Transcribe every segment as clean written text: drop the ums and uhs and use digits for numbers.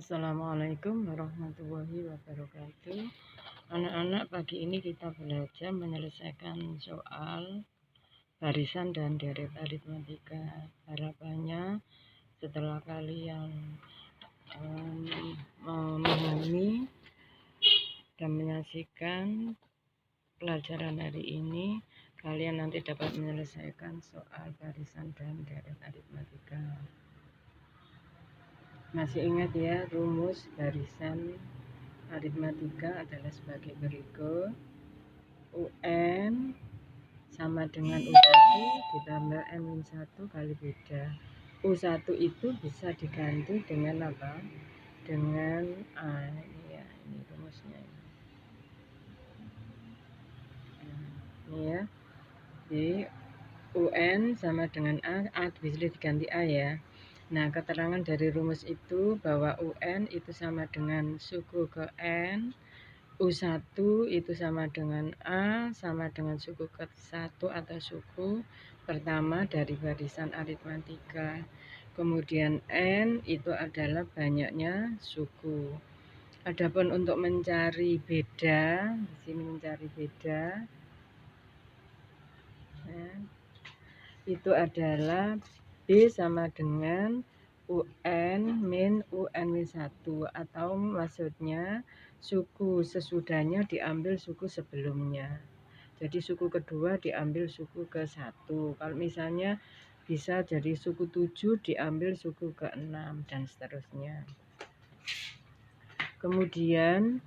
Assalamualaikum warahmatullahi wabarakatuh. Anak-anak, pagi ini kita belajar menyelesaikan soal barisan dan deret aritmatika. Harapannya setelah kalian memahami dan menyaksikan pelajaran hari ini, kalian nanti dapat menyelesaikan soal barisan dan deret aritmatika. Masih ingat ya, rumus barisan aritmatika adalah sebagai berikut. UN sama dengan U1 ditambah M-1 kali beda. U1 itu bisa diganti dengan apa? Dengan A. Ini ya, ini rumusnya. Ini ya. Jadi UN sama dengan A bisa diganti A ya. Nah, keterangan dari rumus itu bahwa UN itu sama dengan suku ke N, U1 itu sama dengan A, sama dengan suku ke-1 atau suku pertama dari barisan aritmatika. Kemudian N itu adalah banyaknya suku. Adapun untuk mencari beda, di sini mencari beda, ya, itu adalah B sama dengan UN min UN-1 atau maksudnya suku sesudahnya diambil suku sebelumnya. Jadi suku kedua diambil suku ke-1. Kalau misalnya bisa jadi suku 7 diambil suku ke-6 dan seterusnya. Kemudian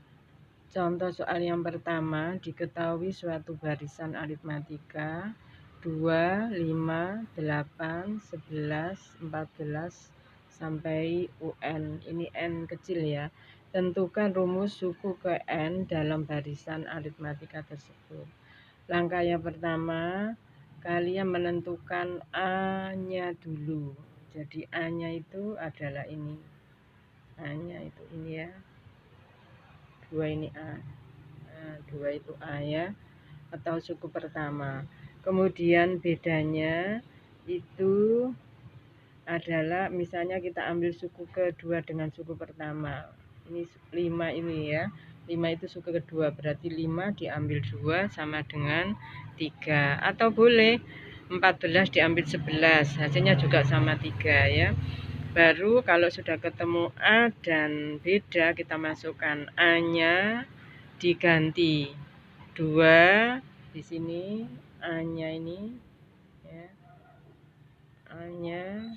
contoh soal yang pertama, diketahui suatu barisan aritmatika 2, 5, 8, 11, 14 sampai UN. Ini N kecil ya. Tentukan rumus suku ke N dalam barisan aritmatika tersebut. Langkah yang pertama, kalian menentukan A-nya dulu. Jadi A-nya itu adalah ini. A-nya itu ini ya. 2 ini A. Nah, 2 itu A ya, atau suku pertama. Kemudian bedanya itu adalah misalnya kita ambil suku kedua dengan suku pertama. Ini 5 ini ya. 5 itu suku kedua, berarti 5 diambil 2 sama dengan 3. Atau boleh 14 diambil 11, hasilnya juga sama 3 ya. Baru kalau sudah ketemu A dan beda, kita masukkan A-nya diganti 2 di sini, A-nya ini ya. A-nya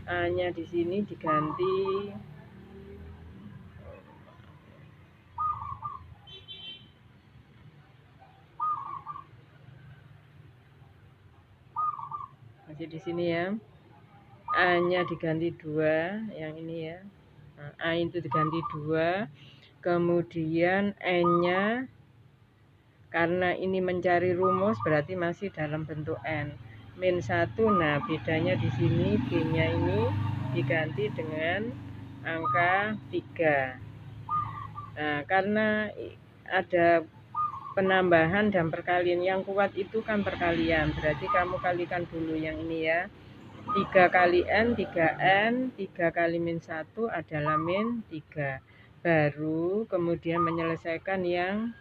A-nya di sini diganti masih di sini ya. A-nya diganti 2, yang ini ya. Nah, A itu diganti 2. Kemudian N-nya karena ini mencari rumus berarti masih dalam bentuk N. Min 1, nah bedanya di sini B-nya ini diganti dengan angka 3. Nah, karena ada penambahan dan perkalian, yang kuat itu kan perkalian, berarti kamu kalikan dulu yang ini ya. 3 kali N, 3N, 3 kali min 1 adalah min 3. Baru kemudian menyelesaikan yang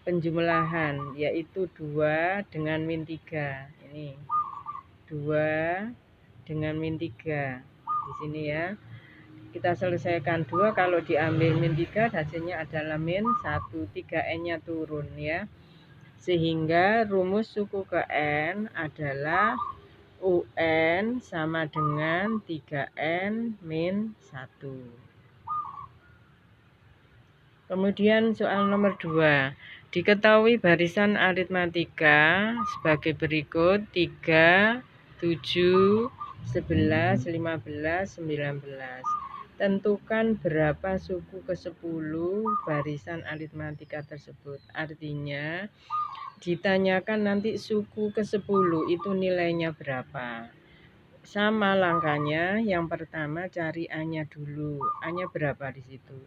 penjumlahan, yaitu 2 dengan min 3. Ini 2 dengan min 3 di sini ya. Kita selesaikan 2, kalau diambil min 3 hasilnya adalah min 1. 3N-nya turun ya. Sehingga rumus suku ke N adalah UN sama dengan 3N min 1. Kemudian soal nomor 2. Diketahui barisan aritmatika sebagai berikut: 3, 7, 11, 15, 19. Tentukan berapa suku ke-10 barisan aritmatika tersebut. Artinya ditanyakan nanti suku ke-10 itu nilainya berapa. Sama langkahnya, yang pertama cari A-nya dulu. A-nya berapa di situ?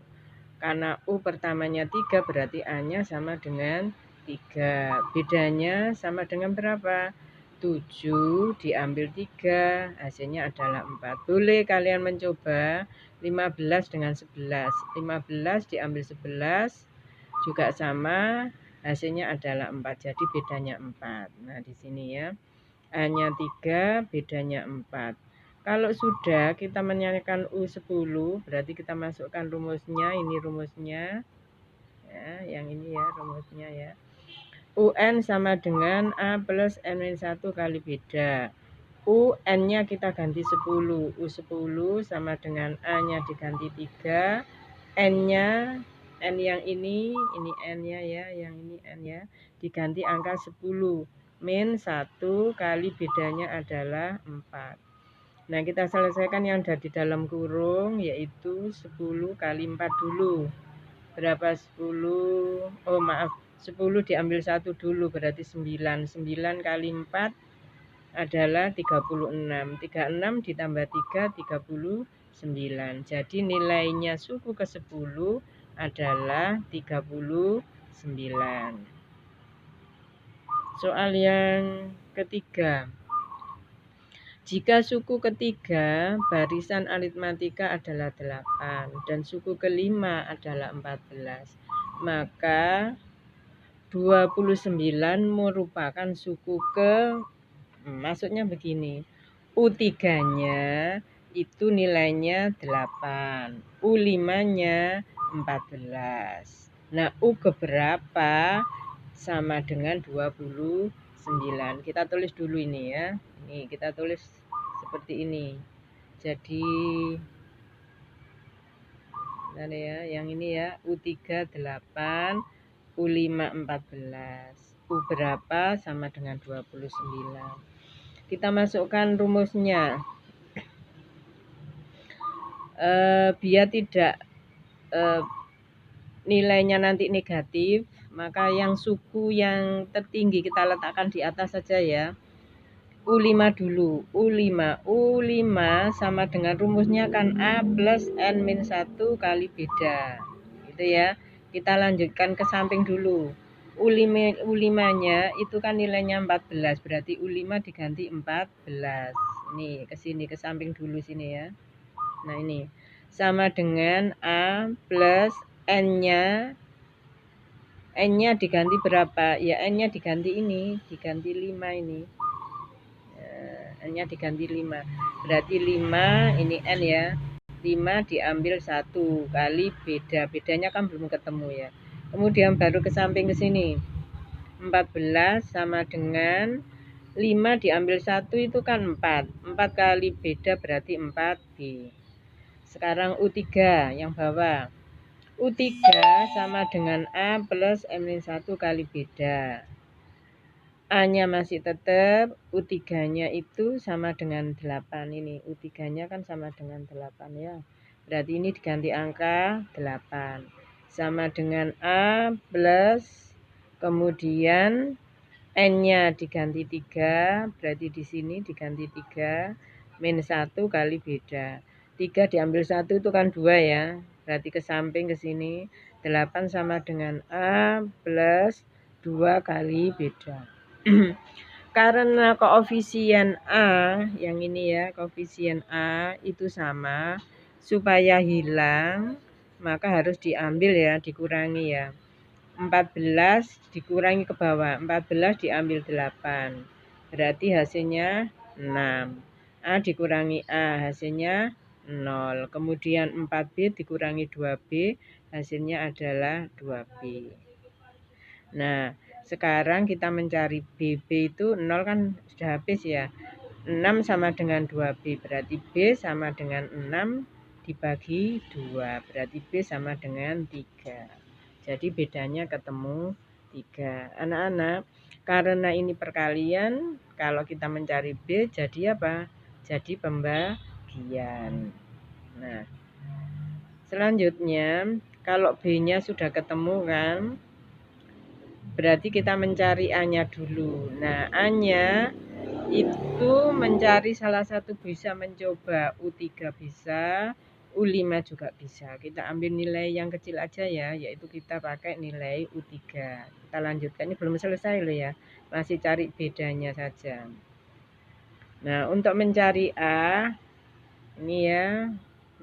Karena U pertamanya 3 berarti A-nya sama dengan 3. Bedanya sama dengan berapa? 7 diambil 3, hasilnya adalah 4. Boleh kalian mencoba 15 dengan 11. 15 diambil 11 juga sama, hasilnya adalah 4. Jadi bedanya 4. Nah, di sini ya. A-nya 3, bedanya 4. Kalau sudah kita menyatakan U10, berarti kita masukkan rumusnya, ini rumusnya. Ya, yang ini ya rumusnya ya. UN sama dengan A plus N-1 kali beda. UN-nya kita ganti 10. U10 sama dengan A-nya diganti 3. N-nya, N yang ini N-nya ya, yang ini N ya, diganti angka 10. Min 1 kali bedanya adalah 4. Nah, kita selesaikan yang ada di dalam kurung, yaitu 10 kali 4 dulu. Berapa 10? Oh maaf, 10 diambil 1 dulu, berarti 9. 9 kali 4 adalah 36. 36 ditambah 3, 39. Jadi nilainya suku ke-10 adalah 39. Soal yang ketiga. Jika suku ketiga barisan aritmatika adalah 8 dan suku kelima adalah 14, maka 29 merupakan suku maksudnya begini. U3-nya itu nilainya 8, U5-nya 14. Nah, U keberapa sama dengan 29. Kita tulis dulu ini ya. Ini kita tulis seperti ini. Jadi ada ya, yang ini ya, U3 8, U5 14. U berapa sama dengan 29. Kita masukkan rumusnya. Biar tidak nilainya nanti negatif, maka yang suku yang tertinggi kita letakkan di atas saja ya. U5 dulu. U5 sama dengan rumusnya kan A plus N-1 kali beda. Gitu ya. Kita lanjutkan ke samping dulu. U5-nya itu kan nilainya 14, berarti U5 diganti 14. Nih, ke sini, ke samping dulu sini ya. Nah, ini sama dengan A plus N-nya diganti berapa? Ya, N-nya diganti ini, diganti 5 ini. N-nya diganti 5. Berarti 5 ini N ya. 5 diambil 1 kali beda. Bedanya kan belum ketemu ya. Kemudian baru ke samping ke sini. 14 sama dengan 5 diambil 1 itu kan 4. 4 kali beda berarti 4B. Sekarang U3 yang bawah. U3 sama dengan A plus M1 kali beda. A-nya masih tetap, U3-nya itu sama dengan 8 ini. U3-nya kan sama dengan 8 ya. Berarti ini diganti angka 8. Sama dengan A plus, kemudian N-nya diganti 3, berarti di sini diganti 3, min 1 kali beda. 3 diambil 1 itu kan 2 ya. Berarti ke samping ke sini, 8 sama dengan A plus 2 kali beda. Karena koefisien A yang ini ya, koefisien A itu sama, supaya hilang maka harus diambil ya, dikurangi ya. 14 dikurangi ke bawah, 14 diambil 8, berarti hasilnya 6. A dikurangi A hasilnya 0. Kemudian 4B dikurangi 2B hasilnya adalah 2B. Nah, sekarang kita mencari BB itu 0 kan sudah habis ya. 6 sama dengan 2B, berarti B sama dengan 6 dibagi 2, berarti B sama dengan 3. Jadi bedanya ketemu 3. Anak-anak, karena ini perkalian, kalau kita mencari B jadi apa? Jadi pembagian. Nah, selanjutnya kalau B-nya sudah ketemu kan, berarti kita mencari A-nya dulu. Nah, A-nya itu mencari salah satu bisa mencoba. U3 bisa, U5 juga bisa. Kita ambil nilai yang kecil aja ya, yaitu kita pakai nilai U3. Kita lanjutkan, ini belum selesai loh ya, masih cari bedanya saja. Nah, untuk mencari A, ini ya,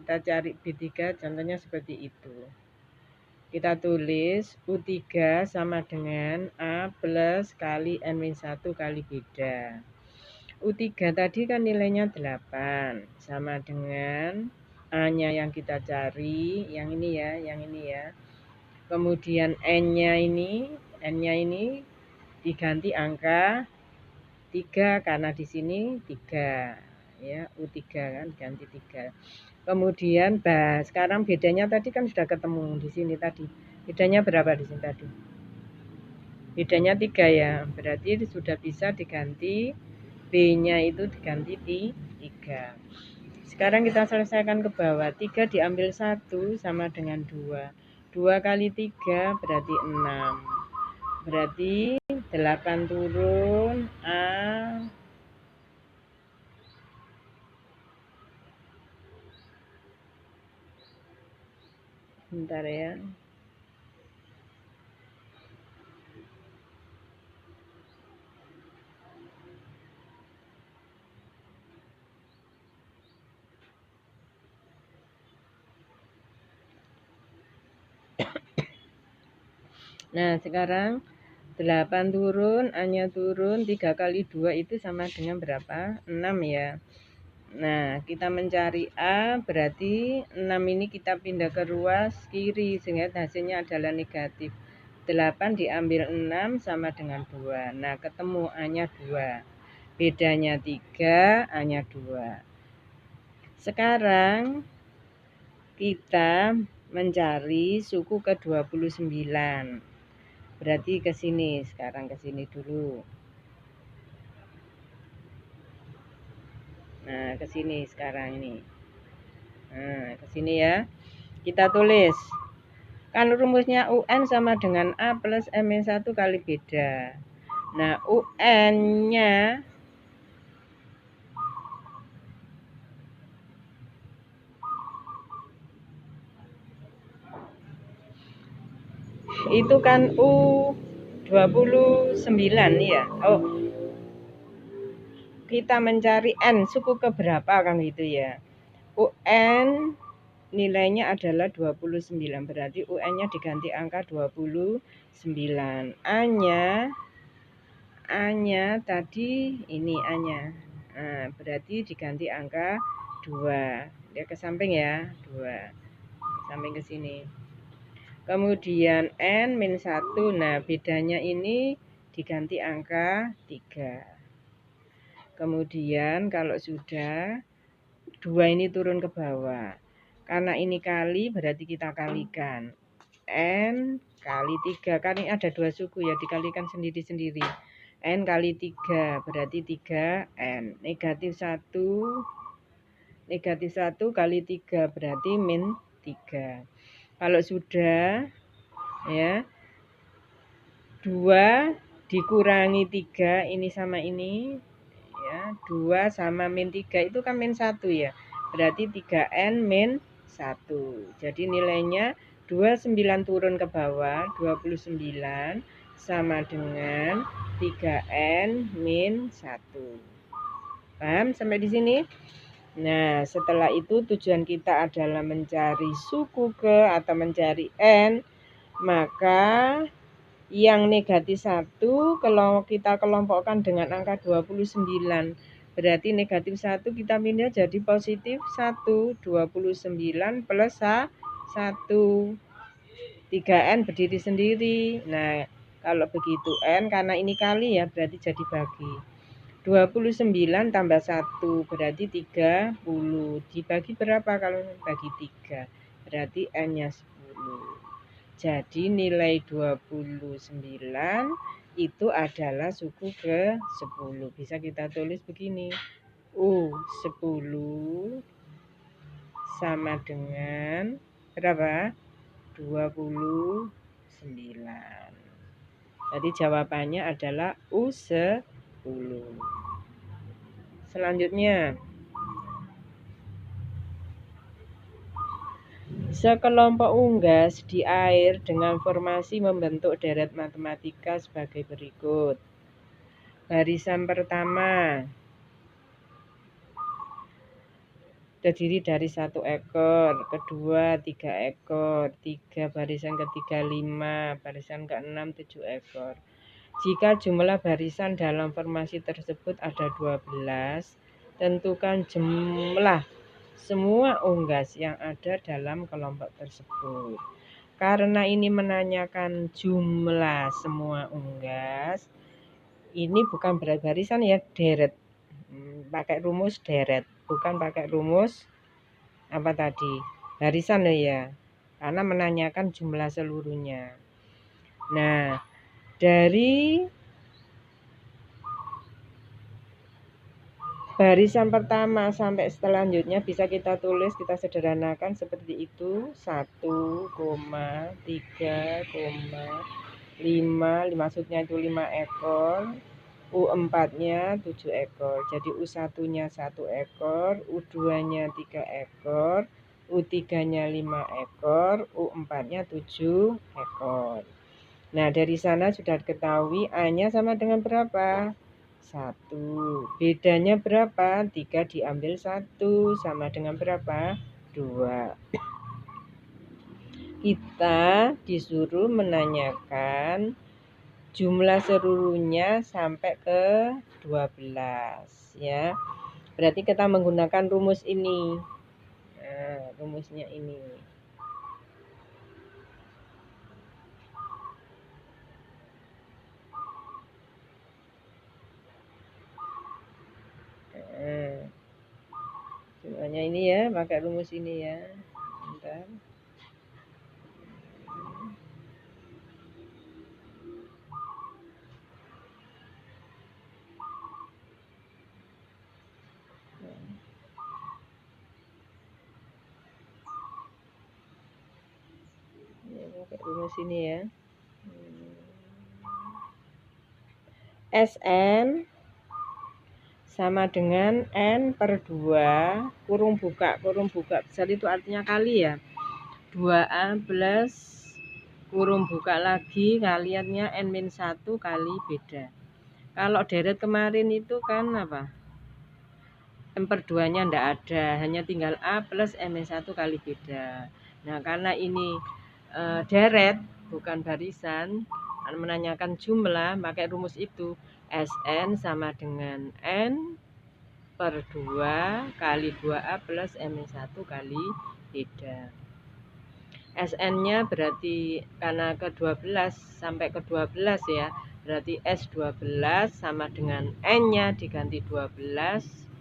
kita cari B3, contohnya seperti itu. Kita tulis U3 sama dengan A plus kali N-1 kali beda. U3 tadi kan nilainya 8, sama dengan A-nya yang kita cari, yang ini ya, yang ini ya. Kemudian N-nya ini diganti angka 3 karena di sini 3 ya, U3 kan ganti 3. Kemudian sekarang bedanya tadi kan sudah ketemu di sini tadi. Bedanya berapa di sini tadi? Bedanya 3 ya. Berarti sudah bisa diganti B-nya itu diganti 3. Sekarang kita selesaikan ke bawah. 3 diambil 1 sama dengan 2. 2 kali 3 berarti 6. Berarti 8 turun A. Bentar ya. Nah, sekarang 8 turun, A-nya turun, 3 kali 2 itu sama dengan berapa? 6 ya. Nah, kita mencari A, berarti 6 ini kita pindah ke ruas kiri, sehingga hasilnya adalah negatif. 8 diambil 6 sama dengan 2. Nah, ketemu A-nya 2. Bedanya 3, A-nya 2. Sekarang kita mencari suku ke-29. Berarti ke sini, sekarang ke sini dulu. Nah, ke sini sekarang ini. Nah, ke sini ya. Kita tulis. Kan rumusnya UN sama dengan A plus M-1 kali beda. Nah, UN-nya itu kan U29 ya. Oh, kita mencari N suku ke berapa kan gitu ya. UN nilainya adalah 29, berarti UN-nya diganti angka 29. A-nya tadi ini A-nya. Nah, berarti diganti angka 2. Dia ke samping ya, 2. Ke samping ke sini. Kemudian N-1. Nah, bedanya ini diganti angka 3. Kemudian kalau sudah 2 ini turun ke bawah. Karena ini kali berarti kita kalikan. N kali 3. Kan ini ada 2 suku ya, dikalikan sendiri-sendiri. N kali 3 berarti 3N. Negatif 1 kali 3 berarti min 3. Kalau sudah ya 2 dikurangi 3 ini sama ini ya, 2 sama min 3 itu kan min 1 ya. Berarti 3N min 1. Jadi nilainya 29 turun ke bawah, 29 sama dengan 3N min 1. Paham sampai di sini? Nah, setelah itu tujuan kita adalah mencari suku ke atau mencari N, maka yang negatif 1 kalau kita kelompokkan dengan angka 29. Berarti negatif 1 kita pindah jadi positif 1. 29 plus 1. 3N berdiri sendiri. Nah, kalau begitu N karena ini kali ya berarti jadi bagi. 29 tambah 1 berarti 30. Dibagi berapa kalau bagi 3? Berarti N-nya 10. Jadi nilai 29 itu adalah suku ke-10. Bisa kita tulis begini. U10 sama dengan berapa? 29. Jadi jawabannya adalah U10. Selanjutnya Sekelompok unggas di air dengan formasi membentuk deret matematika sebagai berikut. Barisan pertama terdiri dari 1 ekor, kedua 3 ekor, barisan ketiga 5, barisan ke-6 7 ekor. Jika jumlah barisan dalam formasi tersebut ada 12, tentukan jumlah semua unggas yang ada dalam kelompok tersebut. Karena ini menanyakan jumlah semua unggas, ini bukan barisan ya, deret. Pakai rumus deret, bukan pakai rumus apa tadi, barisan ya, karena menanyakan jumlah seluruhnya. Nah, dari barisan pertama sampai selanjutnya bisa kita tulis, kita sederhanakan seperti itu. 1,3,5 maksudnya itu 5 ekor, U4-nya 7 ekor. Jadi U1-nya 1 ekor, U2-nya 3 ekor, U3-nya 5 ekor, U4-nya 7 ekor. Nah, dari sana sudah diketahui A-nya sama dengan berapa? 1. Bedanya berapa? 3 diambil 1 sama dengan berapa? 2. Kita disuruh menanyakan jumlah seluruhnya sampai ke 12 ya. Berarti kita menggunakan rumus ini. Nah, rumusnya ini. Semuanya ini ya, pakai rumus ini ya. Bentar. Pakai rumus ini ya. Sn sama dengan N per 2 kurung buka besar itu artinya kali ya, 2A plus kurung buka lagi kaliannya N-1 kali beda. Kalau deret kemarin itu kan apa, M per 2 nya ndak ada, hanya tinggal A plus M-1 kali beda. Nah, karena ini deret bukan barisan, menanyakan jumlah, pakai rumus itu. Sn sama dengan N per 2 kali 2A plus M1 kali beda. Sn-nya berarti karena ke-12 sampai ke-12 ya, berarti S12 sama dengan N-nya diganti 12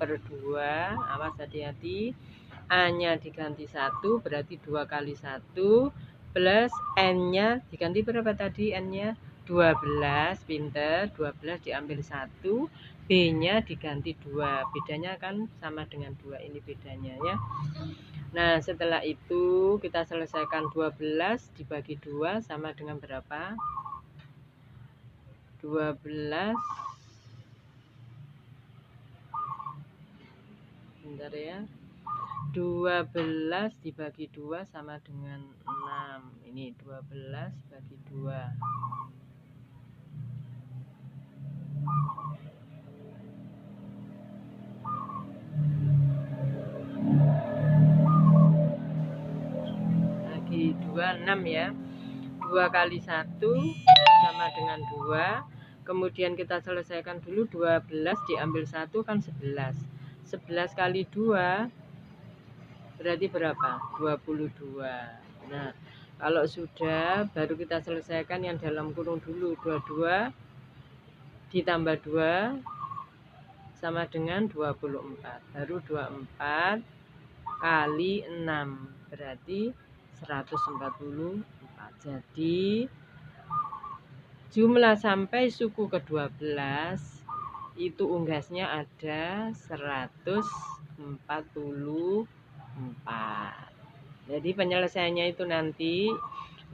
per 2, awas hati-hati. A-nya diganti 1, berarti 2 kali 1, plus N-nya diganti berapa tadi? N-nya 12, pinter, 12 diambil 1, B-nya diganti 2, bedanya kan sama dengan 2, ini bedanya ya. Nah, setelah itu kita selesaikan 12 dibagi 2 sama dengan berapa? 12, bentar ya, 12 dibagi 2 sama dengan 6. Ini 12 bagi 2. Bagi 2, 6 ya. 2 kali 1 sama dengan 2. Kemudian kita selesaikan dulu, 12 diambil 1 kan 11. 11 kali 2 berarti berapa? 22. Nah, kalau sudah baru kita selesaikan yang dalam kurung dulu. 22 ditambah 2 sama dengan 24. Baru 24 kali 6 berarti 144. Jadi jumlah sampai suku ke-12 itu unggasnya ada 144. Jadi penyelesaiannya itu nanti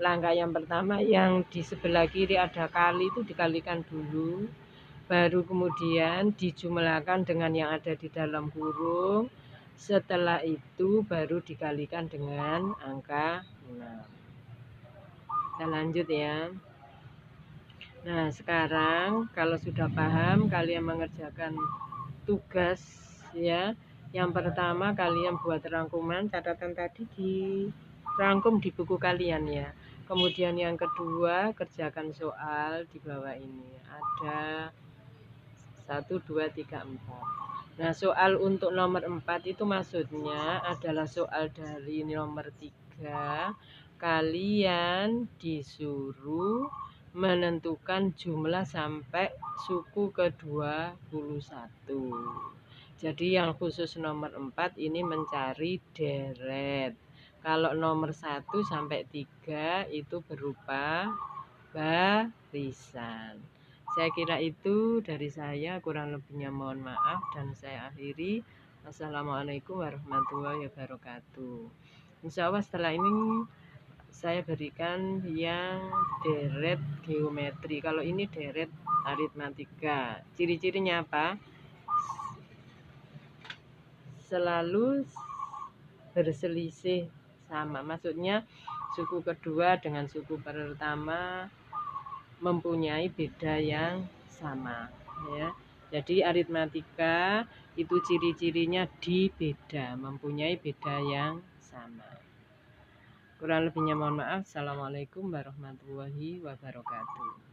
langkah yang pertama yang di sebelah kiri ada kali itu dikalikan dulu, baru kemudian dijumlahkan dengan yang ada di dalam kurung Setelah itu baru dikalikan dengan angka 6. Kita lanjut ya. Nah, sekarang kalau sudah paham, kalian mengerjakan tugas ya. Yang pertama kalian buat rangkuman, catatan tadi dirangkum di buku kalian ya. Kemudian yang kedua, kerjakan soal di bawah ini. Ada 1, 2, 3, 4. Nah, soal untuk nomor 4 itu maksudnya adalah soal dari nomor 3. Kalian disuruh menentukan jumlah sampai suku ke-21. Jadi yang khusus nomor 4 ini mencari deret. Kalau nomor 1 sampai 3 itu berupa barisan. Saya kira itu dari saya, kurang lebihnya mohon maaf dan saya akhiri. Assalamualaikum warahmatullahi wabarakatuh. Insya Allah setelah ini saya berikan yang deret geometri. Kalau ini deret aritmatika. Ciri-cirinya apa? Selalu berselisih sama. Maksudnya suku kedua dengan suku pertama mempunyai beda yang sama ya. Jadi aritmatika itu ciri-cirinya di beda, mempunyai beda yang sama. Kurang lebihnya mohon maaf. Assalamualaikum warahmatullahi wabarakatuh.